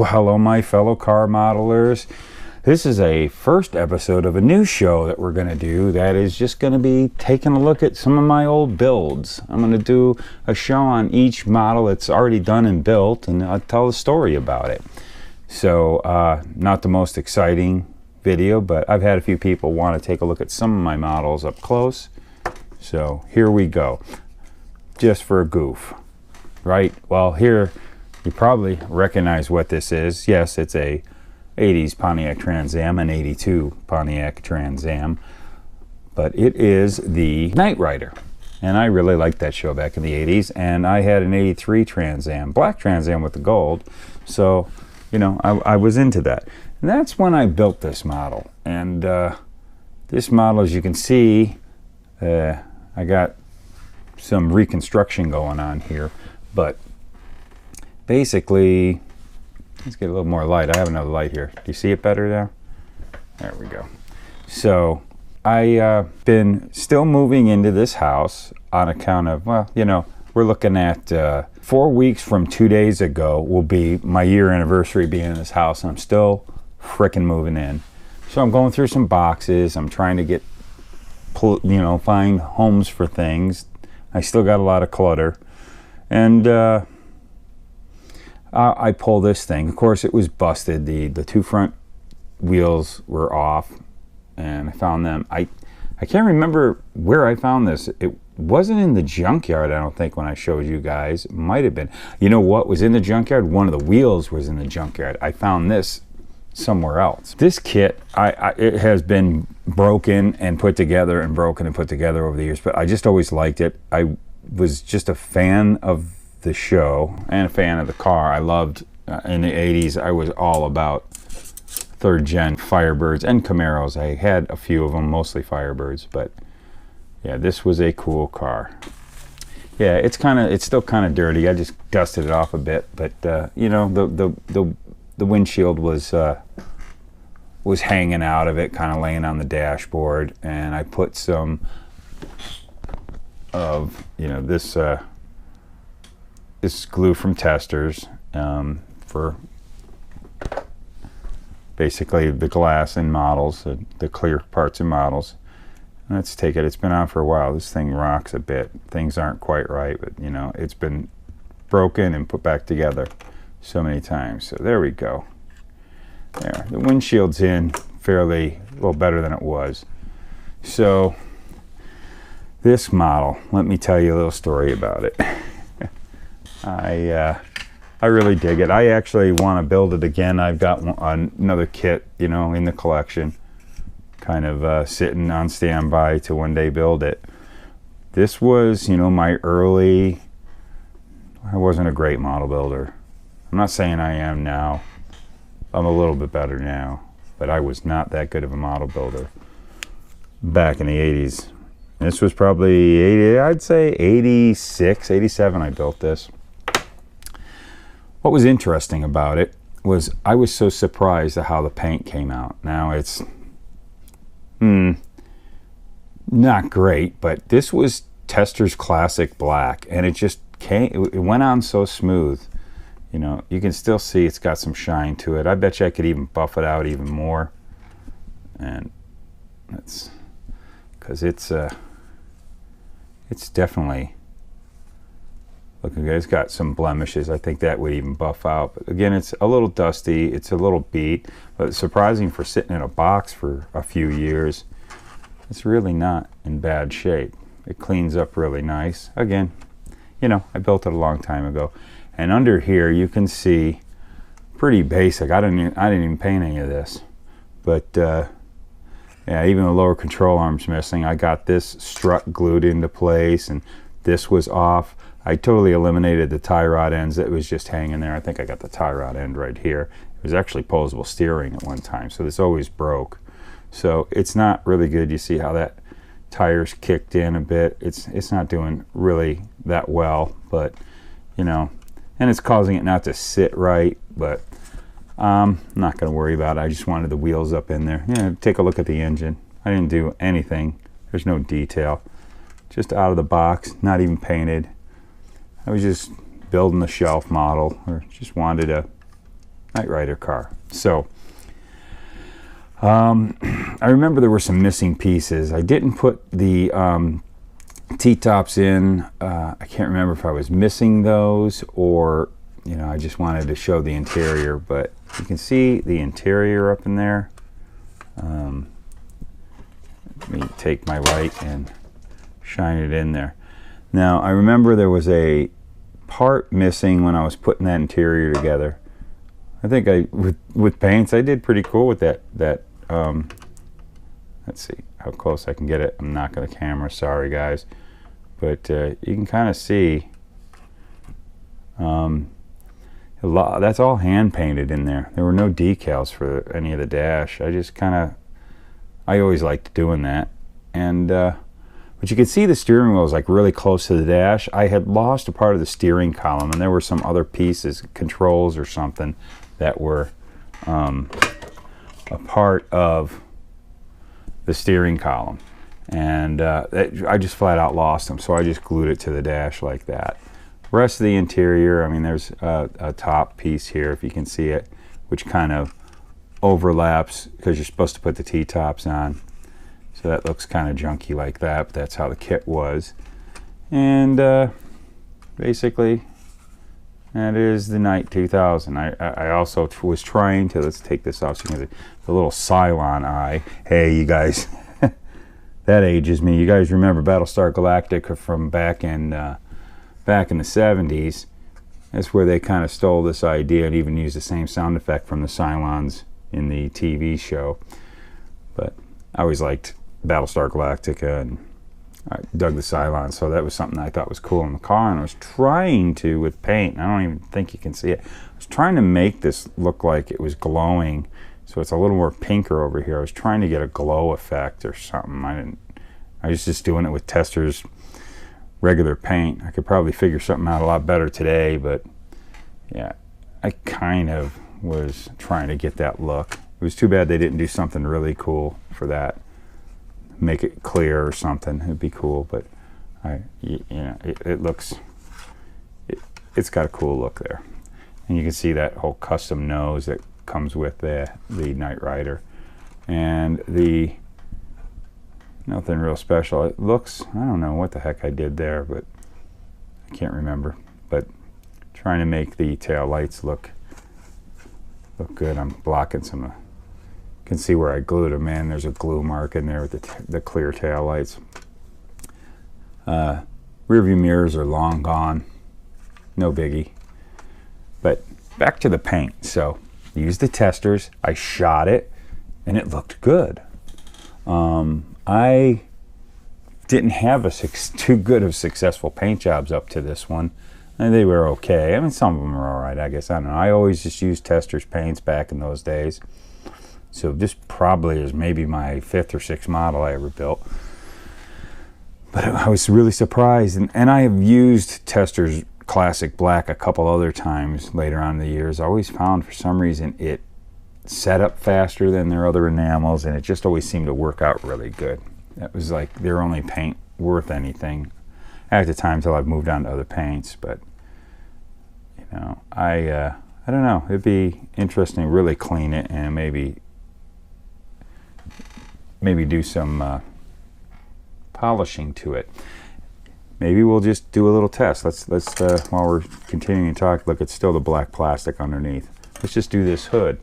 hello my fellow car modelers. This is a first episode of a new show that we're going to do that is just going to be taking a look at some of my old builds. I'm going to do a show on each model that's already done and built, and I'll tell a story about it. So not the most exciting video, but I've had a few people want to take a look at some of my models up close. So here we go, just for a goof, right? Well, here you probably recognize what this is. Yes, it's a 80s Pontiac Trans Am, an 82 Pontiac Trans Am, but it is the Knight Rider, and I really liked that show back in the 80s. And I had an 83 Trans Am, black Trans Am with the gold, so you know, I was into that. And that's when I built this model. And this model, as you can see, I got some reconstruction going on here, but basically, let's get a little more light. I have another light here. Do you see it better now? There we go. So I been still moving into this house on account of, well, you know, we're looking at 4 weeks from 2 days ago will be my year anniversary being in this house, and I'm still frickin' moving in. So I'm going through some boxes. I'm trying to get, you know, find homes for things. I still got a lot of clutter, and I pull this thing. Of course, it was busted. The two front wheels were off, and I found them. I can't remember where I found this. It wasn't in the junkyard, I don't think, when I showed you guys. It might have been. You know what was in the junkyard? One of the wheels was in the junkyard. I found this somewhere else. This kit, it has been broken and put together and broken and put together over the years, but I just always liked it. I was just a fan of the show and a fan of the car. I loved, in the 80s, I was all about third gen Firebirds and Camaros. I had a few of them, mostly Firebirds, but yeah, this was a cool car. Yeah, it's still kind of dirty. I just dusted it off a bit, but you know, the windshield was hanging out of it, kind of laying on the dashboard, and I put some of, you know, this glue from Testers for basically the glass in models, the clear parts in models. Let's take it. It's been on for a while. This thing rocks a bit. Things aren't quite right, but you know, it's been broken and put back together so many times. So there we go. There, the windshield's in fairly, a little better than it was. So this model, let me tell you a little story about it. I really dig it. I actually want to build it again. I've got another kit, you know, in the collection, kind of sitting on standby to one day build it. This was, you know, my early, I wasn't a great model builder. I'm not saying I am now. I'm a little bit better now, but I was not that good of a model builder back in the 80s. This was probably 80, I'd say 86, 87 I built this. What was interesting about it was I was so surprised at how the paint came out. Now it's not great, but this was Testors Classic Black, and it just came, it went on so smooth. You know, you can still see it's got some shine to it. I bet you I could even buff it out even more. And that's because it's definitely looking good. It's got some blemishes. I think that would even buff out. But again, it's a little dusty. It's a little beat, but it's surprising for sitting in a box for a few years. It's really not in bad shape. It cleans up really nice. Again, you know, I built it a long time ago. And under here, you can see, pretty basic. I didn't even paint any of this, but yeah, even the lower control arm's missing. I got this strut glued into place, and this was off. I totally eliminated the tie rod ends that was just hanging there. I think I got the tie rod end right here. It was actually posable steering at one time, so this always broke. So it's not really good. You see how that tire's kicked in a bit. It's not doing really that well, but you know, and it's causing it not to sit right, but I'm not going to worry about it. I just wanted the wheels up in there. Yeah, take a look at the engine. I didn't do anything. There's no detail. Just out of the box, not even painted. I was just building the shelf model, or just wanted a Knight Rider car. So I remember there were some missing pieces. I didn't put the T-tops in. I can't remember if I was missing those or, you know, I just wanted to show the interior, but you can see the interior up in there. Let me take my light and shine it in there. Now, I remember there was a part missing when I was putting that interior together. I think with paints, I did pretty cool with that. Let's see how close I can get it. I'm not going to camera, sorry guys. But you can kind of see that's all hand painted in there. There were no decals for any of the dash. I always liked doing that. And but you could see the steering wheel was like really close to the dash. I had lost a part of the steering column, and there were some other pieces, controls or something, that were a part of the steering column. And I just flat out lost them, so I just glued it to the dash like that. The rest of the interior, I mean, there's a top piece here, if you can see it, which kind of overlaps because you're supposed to put the T-tops on. So that looks kind of junky like that, but that's how the kit was. And basically, that is the Knight 2000. I also was trying to, let's take this off so you can see the little Cylon eye. Hey, you guys, that ages me. You guys remember Battlestar Galactica from back in the 70s. That's where they kind of stole this idea and even used the same sound effect from the Cylons in the TV show. But I always liked Battlestar Galactica, and I dug the Cylons, so that was something I thought was cool in the car. And I was trying to, with paint, I don't even think you can see it, I was trying to make this look like it was glowing, so it's a little more pinker over here. I was trying to get a glow effect or something. I was just doing it with Tester's regular paint. I could probably figure something out a lot better today, but yeah, I kind of was trying to get that look. It was too bad they didn't do something really cool for that. Make it clear or something. It'd be cool, but it looks, it's got a cool look there. And you can see that whole custom nose that comes with the Knight Rider. And nothing real special. It looks, I don't know what the heck I did there, but I can't remember. But trying to make the tail lights look good. I'm blocking some. You can see where I glued them in. There's a glue mark in there with the clear tail lights. Rear view mirrors are long gone. No biggie. But back to the paint. So used the testers. I shot it, and it looked good. I didn't have too good of successful paint jobs up to this one. And they were okay. I mean, some of them were all right, I guess. I don't know. I always just used Testors paints back in those days. So this probably is maybe my 5th or 6th model I ever built. But I was really surprised. And I have used Testors Classic Black a couple other times later on in the years. I always found for some reason it set up faster than their other enamels, and it just always seemed to work out really good. That was like their only paint worth anything at the time till I've moved on to other paints. But you know, I don't know, it'd be interesting to really clean it and maybe do some polishing to it. Maybe we'll just do a little test. Let's while we're continuing to talk, look, it's still the black plastic underneath. Let's just do this hood.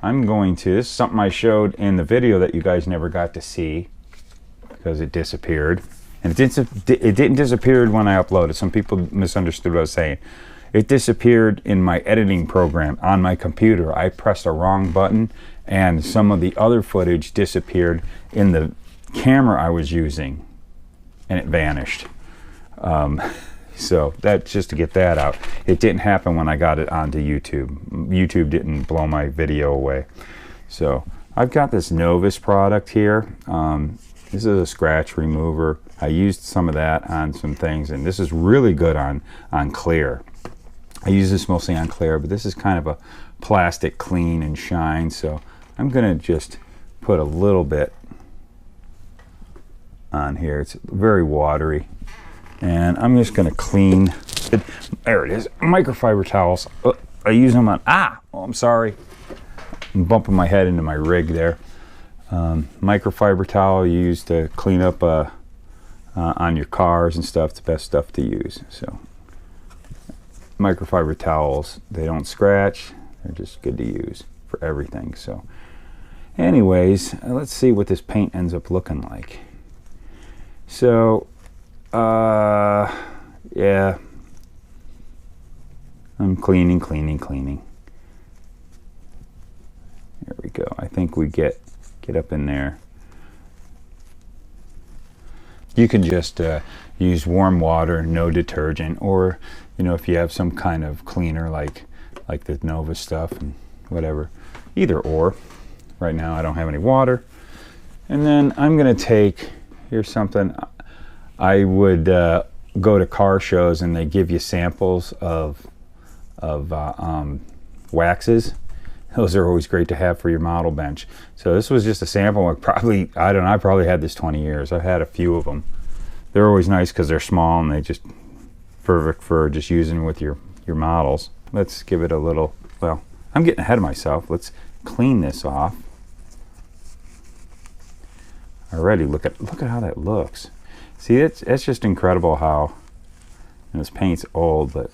This is something I showed in the video that you guys never got to see because it disappeared. And it didn't disappear when I uploaded. Some people misunderstood what I was saying. It disappeared in my editing program on my computer. I pressed a wrong button, and some of the other footage disappeared in the camera I was using, and it vanished. So that's just to get that out. It didn't happen when I got it onto YouTube. YouTube didn't blow my video away. So I've got this Novus product here. This is a scratch remover. I used some of that on some things, and this is really good on clear. I use this mostly on clear, but this is kind of a plastic clean and shine, so I'm gonna just put a little bit on here. It's very watery, and I'm just gonna clean it. There it is, microfiber towels. I use them on, oh, I'm sorry. I'm bumping my head into my rig there. Microfiber towel you use to clean up on your cars and stuff. It's the best stuff to use. So microfiber towels, they don't scratch. They're just good to use for everything. So anyways, let's see what this paint ends up looking like. So yeah, I'm cleaning. There we go. I think we get up in there. You can just use warm water, no detergent, or you know, if you have some kind of cleaner like the Nova stuff and whatever, either or. Right now I don't have any water. And then I'm gonna take, here's something. I would go to car shows and they give you samples of waxes. Those are always great to have for your model bench. So this was just a sample. I probably had this 20 years. I've had a few of them. They're always nice because they're small and they just perfect for just using with your models. Let's give it a little, well, I'm getting ahead of myself. Let's clean this off. Already, look at how that looks. See, it's just incredible how, and this paint's old, but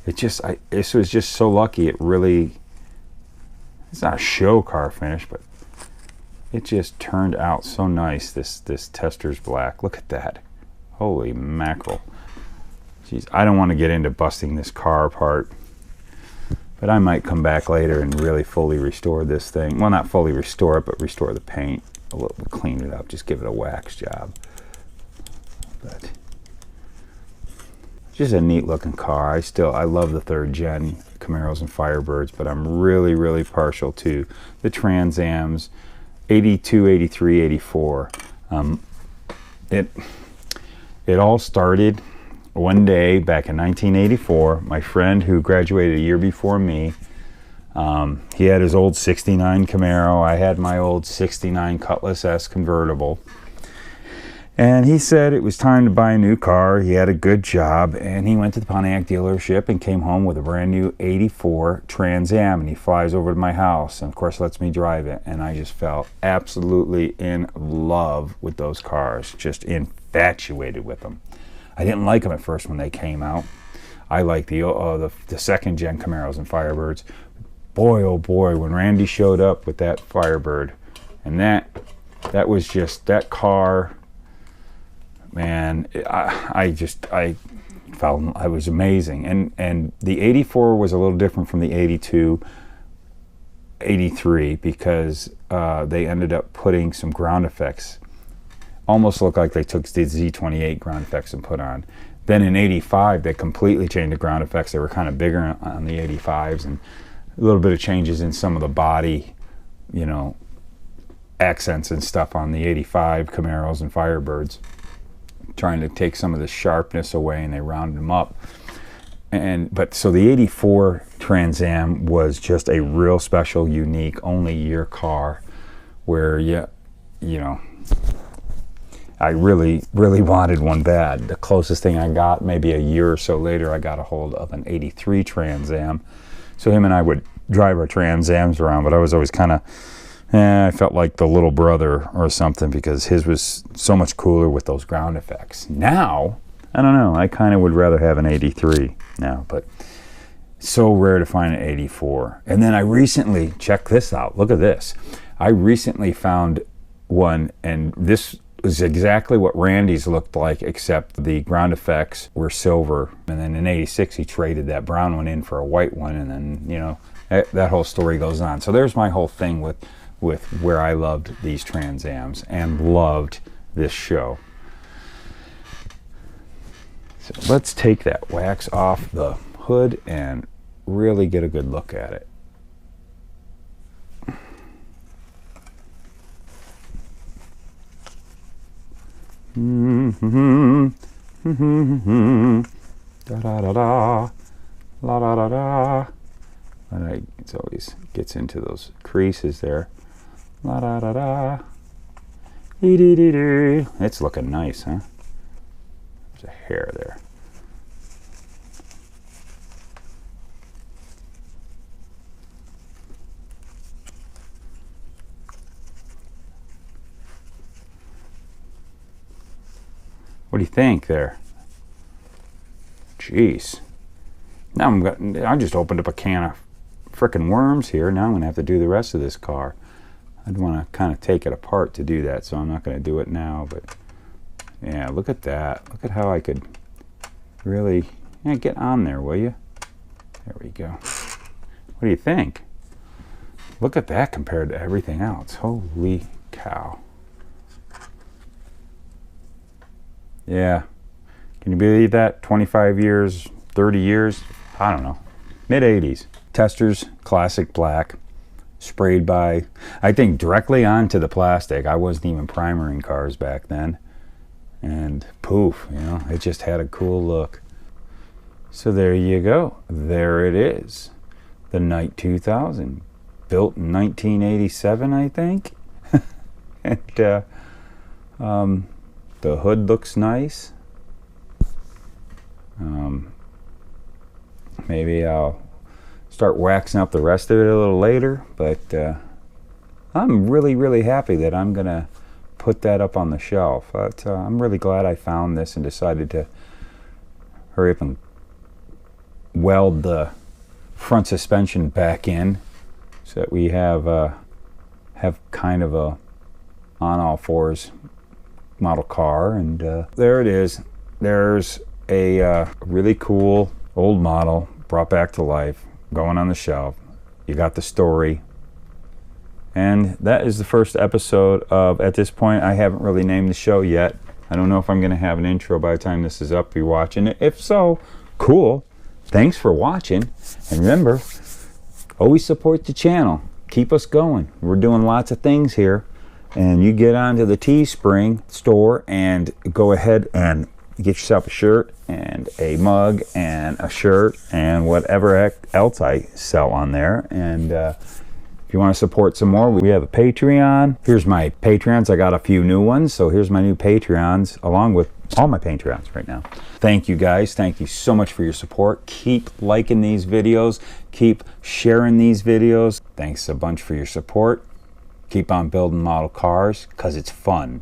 this was just so lucky. It really, it's not a show car finish, but it just turned out so nice. This Tester's black. Look at that. Holy mackerel. Jeez, I don't want to get into busting this car apart, but I might come back later and really fully restore this thing. Well, not fully restore it, but restore the paint a little, clean it up, just give it a wax job. But just a neat looking car. I love the 3rd gen Camaros and Firebirds, but I'm really partial to the Trans Ams, 82, 83, 84. It all started one day back in 1984. My friend who graduated a year before me, he had his old 69 Camaro. I had my old 69 Cutlass S convertible. And he said it was time to buy a new car. He had a good job, and he went to the Pontiac dealership and came home with a brand new 84 Trans Am, and he flies over to my house and of course lets me drive it, and I just fell absolutely in love with those cars, just infatuated with them. I didn't like them at first when they came out. I like the 2nd gen Camaros and Firebirds. Boy, oh boy, when Randy showed up with that Firebird, and that was just, that car, man, I was amazing. And the 84 was a little different from the 82, 83 because they ended up putting some ground effects. Almost looked like they took the Z28 ground effects and put on. Then in 85, they completely changed the ground effects. They were kind of bigger on the 85s, and a little bit of changes in some of the body, you know, accents and stuff on the 85 Camaros and Firebirds, trying to take some of the sharpness away, and they rounded them up. But so the 84 Trans Am was just a real special, unique, only year car where you know, I really wanted one bad. The closest thing I got, maybe a year or so later, I got a hold of an 83 Trans Am. So him and I would drive our Trans Ams around, but I was always kind of, I felt like the little brother or something because his was so much cooler with those ground effects. Now, I don't know, I kind of would rather have an 83 now, but so rare to find an 84. And then I recently, check this out, look at this. I recently found one, and this was exactly what Randy's looked like, except the ground effects were silver. And then in 86, he traded that brown one in for a white one, and then, you know, that whole story goes on. So there's my whole thing with where I loved these Trans Ams and loved this show. So let's take that wax off the hood and really get a good look at it. Da da da da, la da da da. And it always gets into those creases there. La da da da. Dee dee dee dee. It's looking nice, huh? There's a hair there. What do you think there? Jeez. Now I just opened up a can of frickin' worms here. Now I'm going to have to do the rest of this car. I'd want to kind of take it apart to do that, so I'm not going to do it now. But yeah, look at that. Look at how I could really get on there, will you? There we go. What do you think? Look at that compared to everything else. Holy cow. Yeah. Can you believe that? 25 years, 30 years? I don't know. Mid-80s. Testors, classic black. Sprayed by, I think, directly onto the plastic. I wasn't even primering cars back then. And poof, you know, it just had a cool look. So there you go. There it is. The Night 2000. Built in 1987, I think. And the hood looks nice. Maybe I'll start waxing up the rest of it a little later, but I'm really happy that I'm gonna put that up on the shelf. But I'm really glad I found this and decided to hurry up and weld the front suspension back in so that we have kind of a on all fours model car. And there it is. There's a really cool old model brought back to life, going on the shelf. You got the story, and that is the first episode of, at this point I haven't really named the show yet. I don't know if I'm going to have an intro by the time this is up. You're watching it. If so, cool. Thanks for watching, and remember, always support the channel. Keep us going. We're doing lots of things here, and you get onto the Teespring store and go ahead and get yourself a shirt and a mug and a shirt and whatever else I sell on there. And if you want to support some more, we have a Patreon. Here's my Patreons. I got a few new ones, so here's my new Patreons along with all my Patreons right now. Thank you guys. Thank you so much for your support. Keep liking these videos. Keep sharing these videos. Thanks a bunch for your support. Keep on building model cars because it's fun.